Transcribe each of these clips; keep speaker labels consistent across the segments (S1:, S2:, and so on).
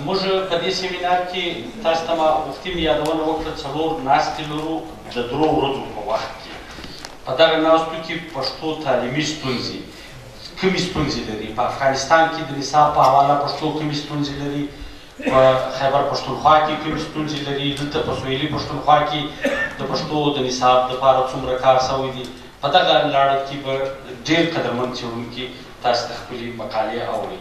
S1: موږ په دې سیمینار کې تاسو ته مفتي مې یادونه وکړه 4 ناستې لرو د 3 ورځو په وخت کې. په دغه ناستو کې پښتو تعلیمي ستونزې کومې ستونزې لري، په افغانستان کې د نصاب په حواله پښتو کومې ستونزې لري، په خیبر پښتونخوا کې کومې ستونزې لري، دلته په سویلي پښتونخوا کې د پښتو د نصاب دپاره څومره کار شوی دی. په دغه لړ کې به ډېر قدرمن څېړونکي تاسو ته خپلې مقالې اوري.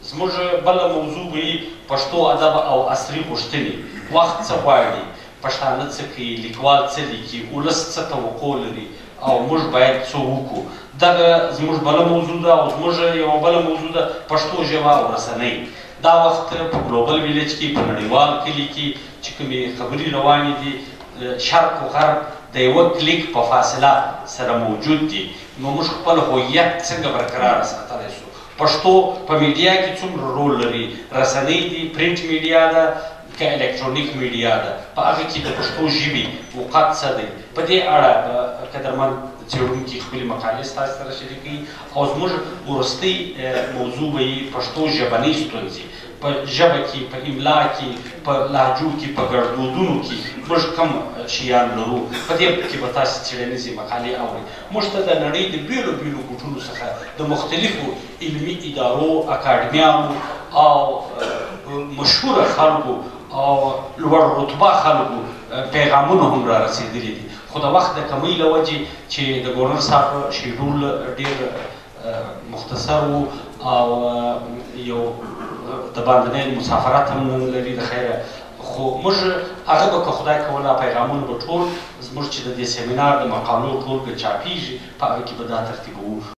S1: زموږ بله موضوع به وي پښتو ادب او عصري غوښتنې. وخت څه غواړي، پښتانه څه کوي، لیکوال څه لیکي، ولس څه توقع لري او موږ باید څه وکړو. دغه زموږ بله موضوع ده. او زموږ یوه بله موضوع ده پښتو ژبه او رسنۍ. دا وخت په ګلوبل ویلج کې په نړیوال کلي کې چې کومې خبرې روانې دي شرق و غرب د یوه کلیک په فاصله سره موجود دي. نو موږ خپل هویت څنګه برقراره ساتلی شو؟ پښتو په میډیا کې څومره رول لري؟ رسنۍ دي، پرنټ میډیا ده که الکترونیک میډیا ده، په هغه کې د پښتو ژبې موقعیت څه دی؟ په دې اړه قدرمن څېړونکي خپلې مقالې ستاسو سره شریکوي. او زموږ وروستۍ موضوع به وي پښتو ژبنۍ ستونزې. په ژبه کې، په املا کې، په لهجو کې، په ګړدودونو کې موږ کم شیان لرو. په دې کې به تاسو څېړنیزې مقالې اورئ. موږ ته د نړۍ د بېلو بېلو ګوټونو څخه د مختلفو علمي ادارو، اکاډمیانو او مشهوره خلکو او لوړ رتبه خلکو پیغامونه هم را رسېدلي دي. خو د وخت د کمۍ له وجې چې د ګورنر صاحب شیډول ډېر مختصر و او یو د باندنۍ مسافرت هم نن لري د خیره، خو موږ هغه به که خدای کوله پیغامونه به ټول زموږ چې د دې سیمینار د مقالو ټولګه چاپېږي په هغه کې به دا ترتیبوو.